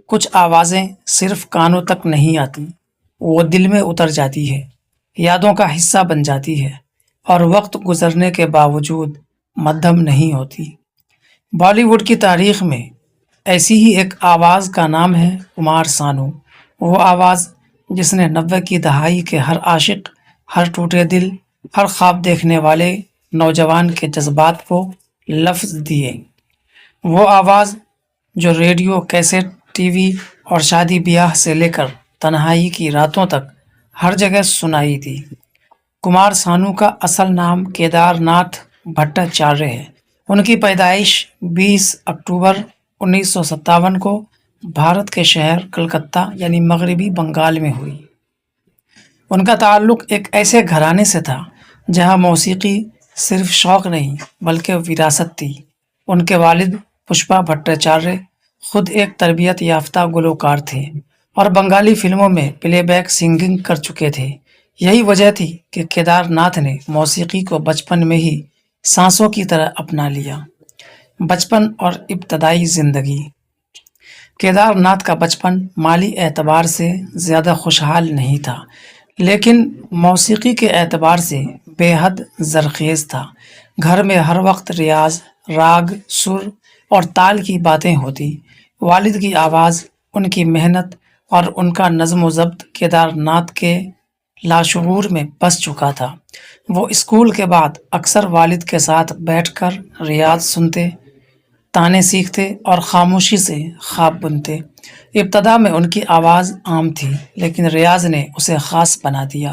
کچھ آوازیں صرف کانوں تک نہیں آتی، وہ دل میں اتر جاتی ہے، یادوں کا حصہ بن جاتی ہے اور وقت گزرنے کے باوجود مدھم نہیں ہوتی۔ بالی ووڈ کی تاریخ میں ایسی ہی ایک آواز کا نام ہے کمار سانو۔ وہ آواز جس نے 90 کی دہائی کے ہر عاشق، ہر ٹوٹے دل، ہر خواب دیکھنے والے نوجوان کے جذبات کو لفظ دیے۔ وہ آواز جو ریڈیو، کیسٹ، ٹی وی اور شادی بیاہ سے لے کر تنہائی کی راتوں تک ہر جگہ سنائی تھی۔ کمار سانو کا اصل نام کیدار ناتھ بھٹاچاریہ ہے۔ ان کی پیدائش 20 اکتوبر 1957 کو بھارت کے شہر کلکتہ یعنی مغربی بنگال میں ہوئی۔ ان کا تعلق ایک ایسے گھرانے سے تھا جہاں موسیقی صرف شوق نہیں بلکہ وراثت تھی۔ ان کے والد پشپا بھٹاچاریہ خود ایک تربیت یافتہ گلوکار تھے اور بنگالی فلموں میں پلے بیک سنگنگ کر چکے تھے۔ یہی وجہ تھی کہ کیدار ناتھ نے موسیقی کو بچپن میں ہی سانسوں کی طرح اپنا لیا۔ بچپن اور ابتدائی زندگی۔ کیدار ناتھ کا بچپن مالی اعتبار سے زیادہ خوشحال نہیں تھا، لیکن موسیقی کے اعتبار سے بے حد زرخیز تھا۔ گھر میں ہر وقت ریاض، راگ، سر اور تال کی باتیں ہوتی۔ والد کی آواز، ان کی محنت اور ان کا نظم و ضبط کیدار ناتھ کے لاشعور میں بس چکا تھا۔ وہ اسکول کے بعد اکثر والد کے ساتھ بیٹھ کر ریاض سنتے، تانے سیکھتے اور خاموشی سے خواب بنتے۔ ابتدا میں ان کی آواز عام تھی، لیکن ریاض نے اسے خاص بنا دیا۔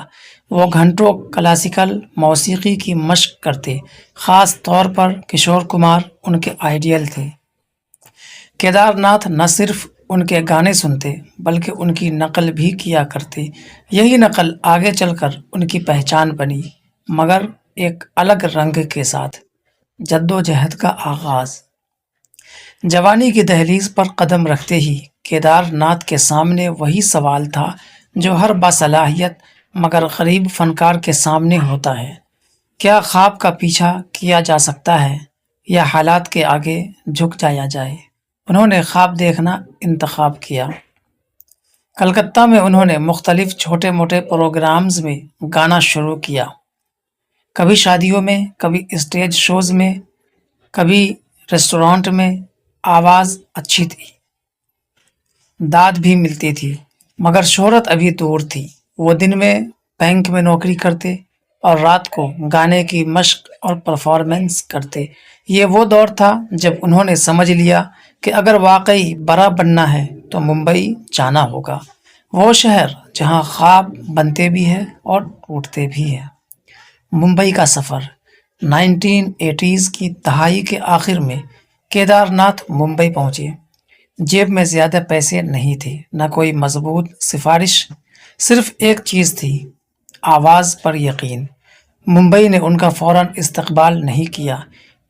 وہ گھنٹوں کلاسیکل موسیقی کی مشق کرتے، خاص طور پر کشور کمار ان کے آئیڈیل تھے۔ کیدار ناتھ نہ صرف ان کے گانے سنتے بلکہ ان کی نقل بھی کیا کرتے۔ یہی نقل آگے چل کر ان کی پہچان بنی، مگر ایک الگ رنگ کے ساتھ۔ جدوجہد کا آغاز۔ جوانی کی دہلیز پر قدم رکھتے ہی کیدار ناتھ کے سامنے وہی سوال تھا جو ہر باصلاحیت مگر غریب فنکار کے سامنے ہوتا ہے: کیا خواب کا پیچھا کیا جا سکتا ہے یا حالات کے آگے جھک جایا جائے؟ انہوں نے خواب دیکھنا انتخاب کیا۔ کلکتہ میں انہوں نے مختلف چھوٹے موٹے پروگرامز میں گانا شروع کیا، کبھی شادیوں میں، کبھی اسٹیج شوز میں، کبھی ریسٹورانٹ میں۔ آواز اچھی تھی، داد بھی ملتی تھی، مگر شہرت ابھی دور تھی۔ وہ دن میں بینک میں نوکری کرتے اور رات کو گانے کی مشق اور پرفارمنس کرتے۔ یہ وہ دور تھا جب انہوں نے سمجھ لیا کہ اگر واقعی بڑا بننا ہے تو ممبئی جانا ہوگا، وہ شہر جہاں خواب بنتے بھی ہیں اور ٹوٹتے بھی ہیں۔ ممبئی کا سفر۔ 1980s کی دہائی کے آخر میں کیدار ناتھ ممبئی پہنچے۔ جیب میں زیادہ پیسے نہیں تھے، نہ کوئی مضبوط سفارش، صرف ایک چیز تھی: آواز پر یقین۔ ممبئی نے ان کا فوراً استقبال نہیں کیا۔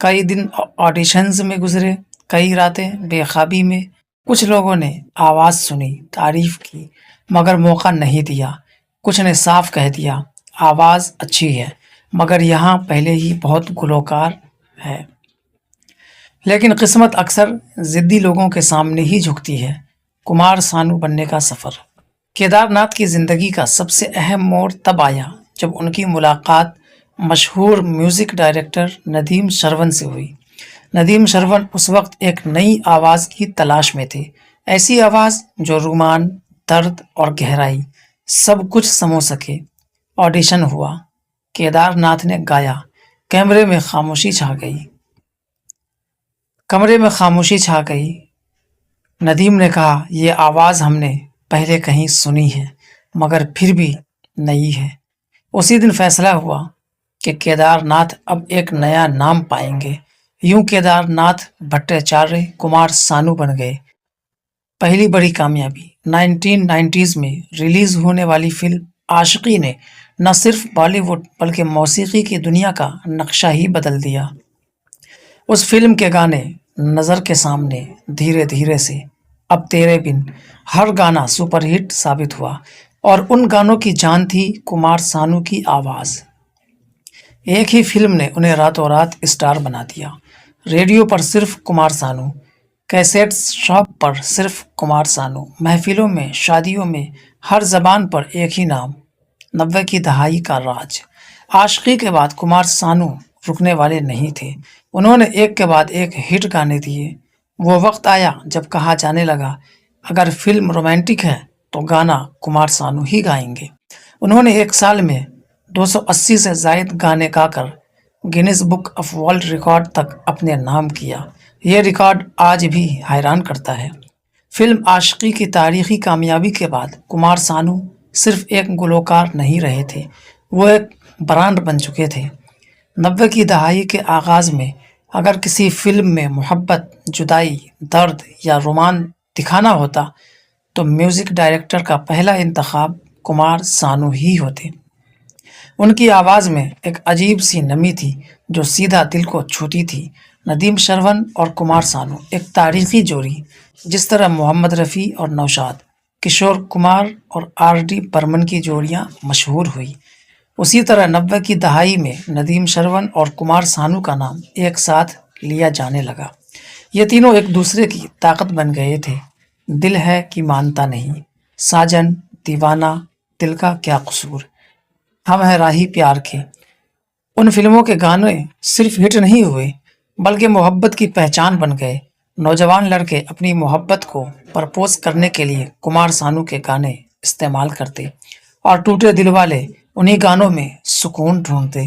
کئی دن آڈیشنز میں گزرے، کئی راتیں بے خوابی میں۔ کچھ لوگوں نے آواز سنی، تعریف کی، مگر موقع نہیں دیا۔ کچھ نے صاف کہہ دیا: آواز اچھی ہے مگر یہاں پہلے ہی بہت گلوکار ہے۔ لیکن قسمت اکثر ضدی لوگوں کے سامنے ہی جھکتی ہے۔ کمار سانو بننے کا سفر۔ کیدار ناتھ کی زندگی کا سب سے اہم موڑ تب آیا جب ان کی ملاقات مشہور میوزک ڈائریکٹر ندیم شرون سے ہوئی۔ ندیم شرون اس وقت ایک نئی آواز کی تلاش میں تھے، ایسی آواز جو رومان، درد اور گہرائی سب کچھ سمو سکے۔ آڈیشن ہوا، کیدار ناتھ نے گایا، کمرے میں خاموشی چھا گئی۔ ندیم نے کہا: یہ آواز ہم نے پہلے کہیں سنی ہے مگر پھر بھی نئی ہے۔ اسی دن فیصلہ ہوا کہ کیدار ناتھ اب ایک نیا نام پائیں گے۔ یوں کیدار ناتھ بھٹاچاریہ کمار سانو بن گئے۔ پہلی بڑی کامیابی۔ 1990s میں ریلیز ہونے والی فلم عاشقی نے نہ صرف بالی ووڈ بلکہ موسیقی کی دنیا کا نقشہ ہی بدل دیا۔ اس فلم کے گانے نظر کے سامنے، دھیرے دھیرے سے، اب تیرے بن، ہر گانا سپر ہٹ ثابت ہوا، اور ان گانوں کی جان تھی کمار سانو کی آواز۔ ایک ہی فلم نے انہیں راتوں رات اسٹار بنا دیا۔ ریڈیو پر صرف کمار سانو، کیسیٹ شاپ پر صرف کمار سانو، محفلوں میں، شادیوں میں، ہر زبان پر ایک ہی نام، 90 کی دہائی کا راج۔ عاشقی کے بعد کمار سانو رکنے والے نہیں تھے، انہوں نے ایک کے بعد ایک ہٹ گانے دیے۔ وہ وقت آیا جب کہا جانے لگا اگر فلم رومانٹک ہے تو گانا کمار سانو ہی گائیں گے۔ انہوں نے ایک سال میں 280 سے زائد گانے گا کر Guinness book of world record تک اپنے نام کیا۔ یہ ریکارڈ آج بھی حیران کرتا ہے۔ فلم عاشقی کی تاریخی کامیابی کے بعد کمار سانو صرف ایک گلوکار نہیں رہے تھے، وہ ایک برانڈ بن چکے تھے۔ 90 کی دہائی کے آغاز میں اگر کسی فلم میں محبت، جدائی، درد یا رومان دکھانا ہوتا تو میوزک ڈائریکٹر کا پہلا انتخاب کمار سانو ہی ہوتے۔ ان کی آواز میں ایک عجیب سی نمی تھی جو سیدھا دل کو چھوتی تھی۔ ندیم شرون اور کمار سانو ایک تاریخی جوڑی، جس طرح محمد رفیع اور نوشاد، کشور کمار اور آر ڈی برمن کی جوڑیاں مشہور ہوئی، اسی طرح 90 کی دہائی میں ندیم شرون اور کمار سانو کا نام ایک ساتھ لیا جانے لگا۔ یہ تینوں ایک دوسرے کی طاقت بن گئے تھے۔ دل ہے کہ مانتا نہیں، ساجن، دیوانہ، دل کا کیا قصور، ہم ہیں راہی پیار کے، ان فلموں کے گانے صرف ہٹ نہیں ہوئے بلکہ محبت کی پہچان بن گئے۔ نوجوان لڑکے اپنی محبت کو پرپوز کرنے کے لیے کمار سانو کے گانے استعمال کرتے اور ٹوٹے دل والے انہی گانوں میں سکون ڈھونڈتے۔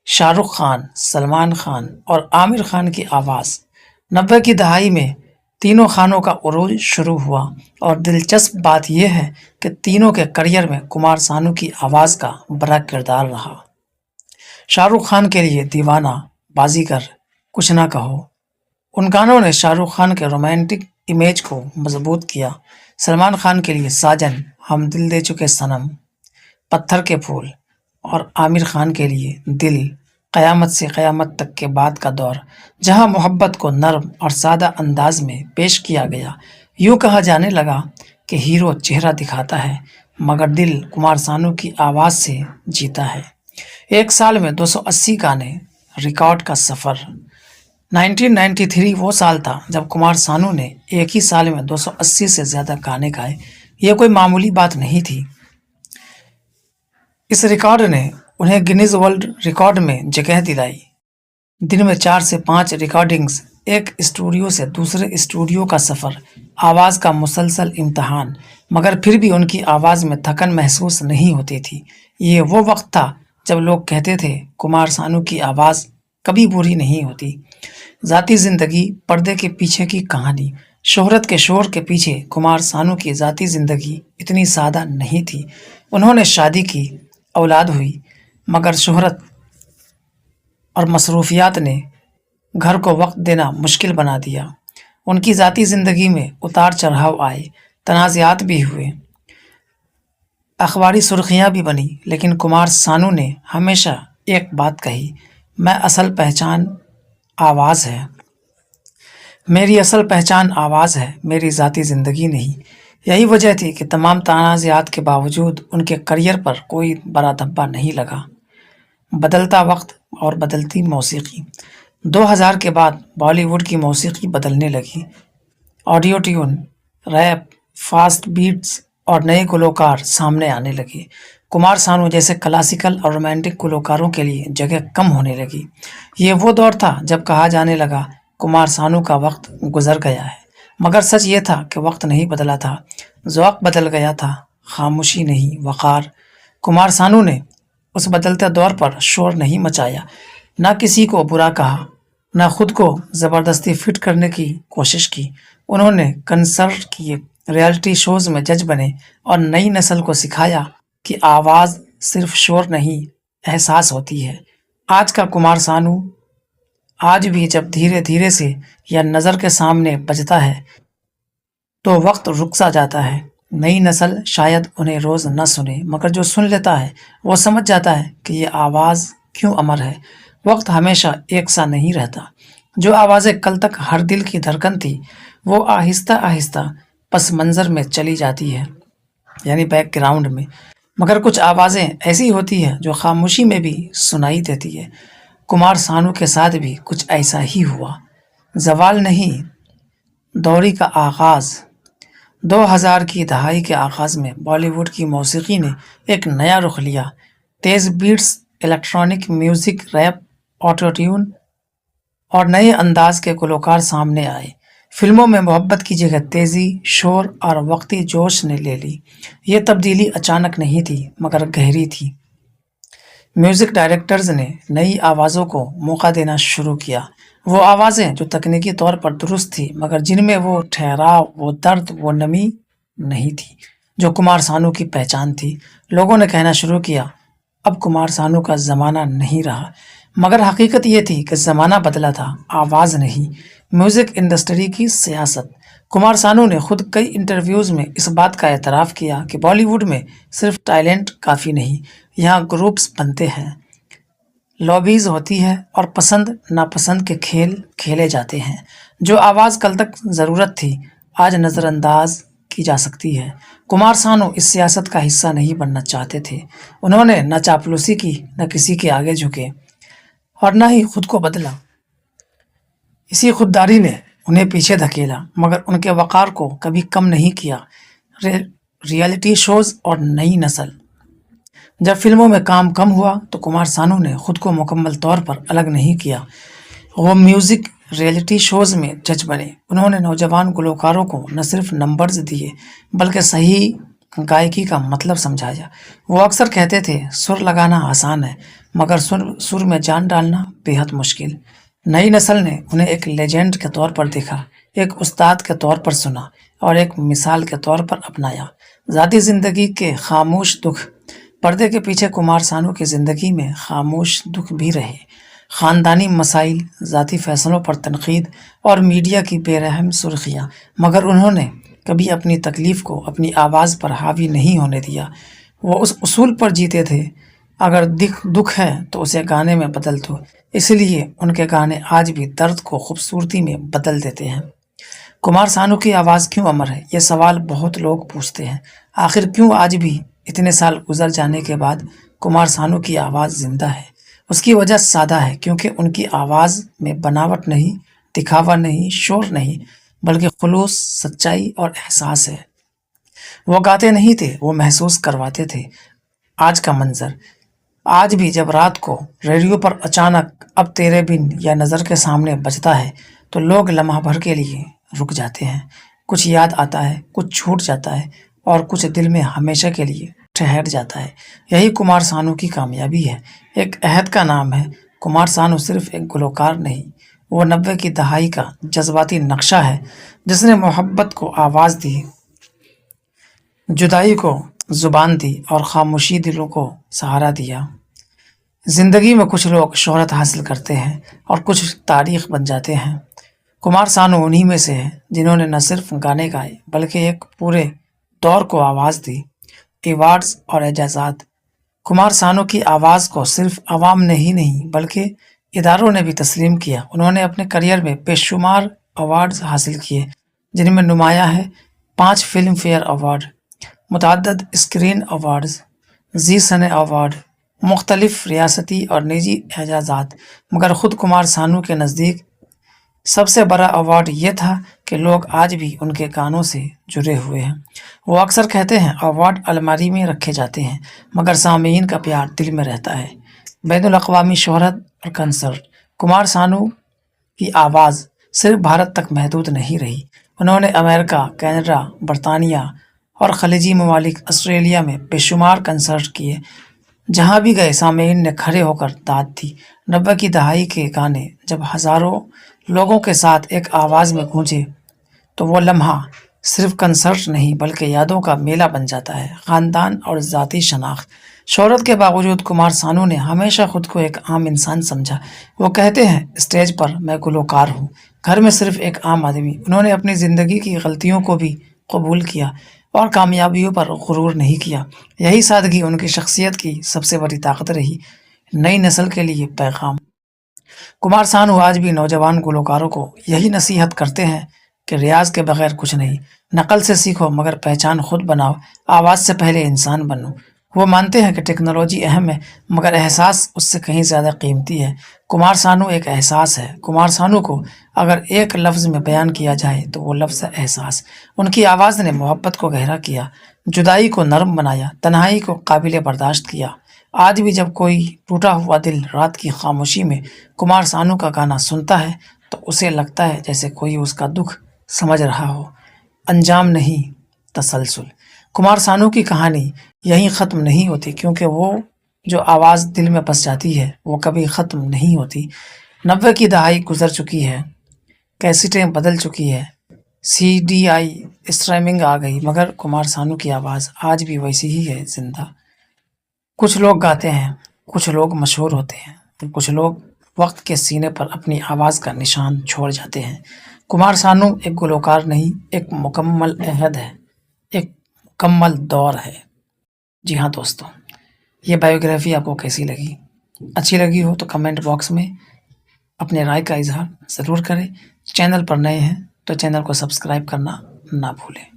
شاہ رخ خان، سلمان خان اور عامر خان کی آواز۔ 90 کی دہائی میں تینوں خانوں کا عروج شروع ہوا اور دلچسپ بات یہ ہے کہ تینوں کے کریئر میں کمار سانو کی آواز کا بڑا کردار رہا۔ شاہ رخ خان کے لیے دیوانہ، بازیگر، کچھ نہ کہو، ان گانوں نے شاہ رخ خان کے رومانٹک امیج کو مضبوط کیا۔ سلمان خان کے لیے ساجن، ہم دل دے چکے صنم، پتھر کے پھول، اور عامر خان کے لیے دل، قیامت سے قیامت تک کے بعد کا دور، جہاں محبت کو نرم اور سادہ انداز میں پیش کیا گیا۔ یوں کہا جانے لگا کہ ہیرو چہرہ دکھاتا ہے مگر دل کمار سانو کی آواز سے جیتا ہے۔ ایک سال میں 280 گانے، ریکارڈ کا سفر۔ 1993 وہ سال تھا جب کمار سانو نے ایک ہی سال میں 280 سے زیادہ گانے گائے۔ یہ کوئی معمولی بات نہیں تھی۔ اس ریکارڈ نے انہیں گینیز ورلڈ ریکارڈ میں جگہ دلائی۔ دن میں 4 سے 5 ریکارڈنگز، ایک اسٹوڈیو سے دوسرے اسٹوڈیو کا سفر، آواز کا مسلسل امتحان، مگر پھر بھی ان کی آواز میں تھکن محسوس نہیں ہوتی تھی۔ یہ وہ وقت تھا جب لوگ کہتے تھے کمار سانو کی آواز کبھی بری نہیں ہوتی۔ ذاتی زندگی، پردے کے پیچھے کی کہانی۔ شہرت کے شور کے پیچھے کمار سانو کی ذاتی زندگی اتنی سادہ نہیں تھی۔ انہوں نے شادی کی، اولاد ہوئی، مگر شہرت اور مصروفیات نے گھر کو وقت دینا مشکل بنا دیا۔ ان کی ذاتی زندگی میں اتار چڑھاؤ آئے، تنازعات بھی ہوئے، اخباری سرخیاں بھی بنی، لیکن کمار سانو نے ہمیشہ ایک بات کہی، میں اصل پہچان آواز ہے، میری اصل پہچان آواز ہے، میری ذاتی زندگی نہیں۔ یہی وجہ تھی کہ تمام تنازعات کے باوجود ان کے کریئر پر کوئی بڑا دھبا نہیں لگا۔ بدلتا وقت اور بدلتی موسیقی۔ 2000 کے بعد بالی ووڈ کی موسیقی بدلنے لگی۔ Audio tune, rap, fast beats اور نئے گلوکار سامنے آنے لگے۔ کمار سانو جیسے کلاسیکل اور رومانٹک گلوکاروں کے لیے جگہ کم ہونے لگی۔ یہ وہ دور تھا جب کہا جانے لگا کمار سانو کا وقت گزر گیا ہے، مگر سچ یہ تھا کہ وقت نہیں بدلا تھا، ذوق بدل گیا تھا، خاموشی نہیں، وقار۔ کمار سانو نے اس بدلتے دور پر شور نہیں مچایا، نہ کسی کو برا کہا، نہ خود کو زبردستی فٹ کرنے کی کوشش کی۔ انہوں نے کنسرٹ کیے، ریالٹی شوز میں جج بنے اور نئی نسل کو سکھایا کہ آواز صرف شور نہیں، احساس ہوتی ہے۔ آج کا کمار سانو آج بھی جب دھیرے دھیرے سے یا نظر کے سامنے بجتا ہے تو وقت رک سا جاتا ہے۔ نئی نسل شاید انہیں روز نہ سنے، مگر جو سن لیتا ہے وہ سمجھ جاتا ہے کہ یہ آواز کیوں امر ہے۔ وقت ہمیشہ ایک سا نہیں رہتا۔ جو آوازیں کل تک ہر دل کی دھڑکن تھی وہ آہستہ آہستہ پس منظر میں چلی جاتی ہے، یعنی بیک گراؤنڈ میں، مگر کچھ آوازیں ایسی ہوتی ہیں جو خاموشی میں بھی سنائی دیتی ہے۔ کمار سانو کے ساتھ بھی کچھ ایسا ہی ہوا۔ زوال نہیں، دوری کا آغاز 2000 کی دہائی کے آغاز میں بالی ووڈ کی موسیقی نے ایک نیا رخ لیا۔ تیز beats, electronic music, rap, auto tune اور نئے انداز کے گلوکار سامنے آئے۔ فلموں میں محبت کی جگہ تیزی، شور اور وقتی جوش نے لے لی۔ یہ تبدیلی اچانک نہیں تھی مگر گہری تھی۔ میوزک ڈائریکٹرز نے نئی آوازوں کو موقع دینا شروع کیا، وہ آوازیں جو تکنیکی طور پر درست تھی مگر جن میں وہ ٹھہراؤ، وہ درد، وہ نمی نہیں تھی جو کمار سانو کی پہچان تھی۔ لوگوں نے کہنا شروع کیا اب کمار سانو کا زمانہ نہیں رہا، مگر حقیقت یہ تھی کہ زمانہ بدلا تھا، آواز نہیں۔ میوزک انڈسٹری کی سیاست۔ کمار سانو نے خود کئی انٹرویوز میں اس بات کا اعتراف کیا کہ بالی ووڈ میں صرف ٹیلنٹ کافی نہیں، یہاں گروپس بنتے ہیں، لابیز ہوتی ہے اور پسند ناپسند کے کھیل کھیلے جاتے ہیں۔ جو آواز کل تک ضرورت تھی آج نظر انداز کی جا سکتی ہے۔ کمار سانو اس سیاست کا حصہ نہیں بننا چاہتے تھے۔ انہوں نے نہ چاپلوسی کی، نہ کسی کے آگے جھکے اور نہ ہی خود کو بدلا۔ اسی خودداری نے انہیں پیچھے دھکیلا مگر ان کے وقار کو کبھی کم نہیں کیا۔ ریئلٹی شوز اور نئی نسل۔ جب فلموں میں کام کم ہوا تو کمار سانو نے خود کو مکمل طور پر الگ نہیں کیا، وہ میوزک ریئلٹی شوز میں جج بنے۔ انہوں نے نوجوان گلوکاروں کو نہ صرف نمبرز دیے بلکہ صحیح گائیکی کا مطلب سمجھایا۔ وہ اکثر کہتے تھے سر لگانا آسان ہے مگر سر میں جان ڈالنا بے حد مشکل۔ نئی نسل نے انہیں ایک لیجنڈ کے طور پر دیکھا، ایک استاد کے طور پر سنا اور ایک مثال کے طور پر اپنایا۔ ذاتی زندگی کے خاموش دکھ۔ پردے کے پیچھے کمار سانو کی زندگی میں خاموش دکھ بھی رہے، خاندانی مسائل، ذاتی فیصلوں پر تنقید اور میڈیا کی بے رحم سرخیاں، مگر انہوں نے کبھی اپنی تکلیف کو اپنی آواز پر حاوی نہیں ہونے دیا۔ وہ اس اصول پر جیتے تھے اگر دکھ ہے تو اسے گانے میں بدل دو، اس لیے ان کے گانے آج بھی درد کو خوبصورتی میں بدل دیتے ہیں۔ کمار سانو کی آواز کیوں امر ہے؟ یہ سوال بہت لوگ پوچھتے ہیں۔ آخر کیوں آج بھی اتنے سال گزر جانے کے بعد کمار سانو کی آواز زندہ ہے؟ اس کی وجہ سادہ ہے، کیونکہ ان کی آواز میں بناوٹ نہیں، دکھاوا نہیں، شور نہیں، بلکہ خلوص، سچائی اور احساس ہے۔ وہ گاتے نہیں تھے، وہ محسوس کرواتے تھے۔ آج کا منظر، آج بھی جب رات کو ریڈیو پر اچانک اب تیرے بن یا نظر کے سامنے بجتا ہے تو لوگ لمحہ بھر کے لیے رک جاتے ہیں۔ کچھ یاد آتا ہے، کچھ چھوٹ جاتا ہے اور کچھ دل میں ہمیشہ کے لیے ٹھہر جاتا ہے۔ یہی کمار سانو کی کامیابی ہے۔ ایک عہد کا نام ہے۔ کمار سانو صرف ایک گلوکار نہیں، وہ 90 کی دہائی کا جذباتی نقشہ ہے جس نے محبت کو آواز دی، جدائی کو زبان دی اور خاموشی دلوں کو سہارا دیا۔ زندگی میں کچھ لوگ شہرت حاصل کرتے ہیں اور کچھ تاریخ بن جاتے ہیں۔ کمار سانو انہی میں سے ہے جنہوں نے نہ صرف گانے گائے بلکہ ایک پورے دور کو آواز دی۔ ایوارڈز اور اعزازات۔ کمار سانو کی آواز کو صرف عوام نے ہی نہیں بلکہ اداروں نے بھی تسلیم کیا۔ انہوں نے اپنے کریئر میں بے شمار ایوارڈز حاصل کیے، جن میں نمایاں ہے 5 فلم فیئر ایوارڈ، متعدد اسکرین ایوارڈز، زی سنے ایوارڈ، مختلف ریاستی اور نجی اعزازات۔ مگر خود کمار سانو کے نزدیک سب سے بڑا ایوارڈ یہ تھا کہ لوگ آج بھی ان کے گانوں سے جڑے ہوئے ہیں۔ وہ اکثر کہتے ہیں ایوارڈ الماری میں رکھے جاتے ہیں مگر سامعین کا پیار دل میں رہتا ہے۔ بین الاقوامی شہرت اور کنسرٹ۔ کمار سانو کی آواز صرف بھارت تک محدود نہیں رہی۔ انہوں نے امریکہ، کینیڈا، برطانیہ اور خلیجی ممالک، آسٹریلیا میں بے شمار کنسرٹ کیے۔ جہاں بھی گئے سامعین نے کھڑے ہو کر داد دی۔ 90 کی دہائی کے گانے جب ہزاروں لوگوں کے ساتھ ایک آواز میں گونجے تو وہ لمحہ صرف کنسرٹ نہیں بلکہ یادوں کا میلہ بن جاتا ہے۔ خاندان اور ذاتی شناخت۔ شہرت کے باوجود کمار سانو نے ہمیشہ خود کو ایک عام انسان سمجھا۔ وہ کہتے ہیں اسٹیج پر میں گلوکار ہوں، گھر میں صرف ایک عام آدمی۔ انہوں نے اپنی زندگی کی غلطیوں کو بھی قبول کیا اور کامیابیوں پر غرور نہیں کیا۔ یہی سادگی ان کی شخصیت کی سب سے بڑی طاقت رہی۔ نئی نسل کے لیے پیغام۔ کمار سانو آج بھی نوجوان گلوکاروں کو یہی نصیحت کرتے ہیں کہ ریاض کے بغیر کچھ نہیں، نقل سے سیکھو مگر پہچان خود بناؤ، آواز سے پہلے انسان بنو۔ وہ مانتے ہیں کہ ٹیکنالوجی اہم ہے مگر احساس اس سے کہیں زیادہ قیمتی ہے۔ کمار سانو ایک احساس ہے۔ کمار سانو کو اگر ایک لفظ میں بیان کیا جائے تو وہ لفظ ہے احساس۔ ان کی آواز نے محبت کو گہرا کیا، جدائی کو نرم بنایا، تنہائی کو قابل برداشت کیا۔ آج بھی جب کوئی ٹوٹا ہوا دل رات کی خاموشی میں کمار سانو کا گانا سنتا ہے تو اسے لگتا ہے جیسے کوئی اس کا دکھ سمجھ رہا ہو۔ انجام نہیں، تسلسل۔ کمار سانو کی کہانی یہیں ختم نہیں ہوتی، کیونکہ وہ جو آواز دل میں بس جاتی ہے وہ کبھی ختم نہیں ہوتی۔ 90 کی دہائی گزر چکی ہے، کیسٹیں بدل چکی ہے، CDI اسٹریمنگ آ گئی، مگر کمار سانو کی آواز آج بھی ویسی ہی ہے، زندہ۔ کچھ لوگ گاتے ہیں، کچھ لوگ مشہور ہوتے ہیں، کچھ لوگ وقت کے سینے پر اپنی آواز کا نشان چھوڑ جاتے ہیں۔ کمار سانو ایک گلوکار نہیں، ایک مکمل عہد ہے، ایک مکمل دور ہے۔ جی ہاں دوستوں، یہ بایوگرافی آپ کو کیسی لگی؟ اچھی لگی ہو تو کمنٹ باکس میں اپنے رائے کا اظہار ضرور کریں۔ چینل پر نئے ہیں تو چینل کو سبسکرائب کرنا نہ بھولیں۔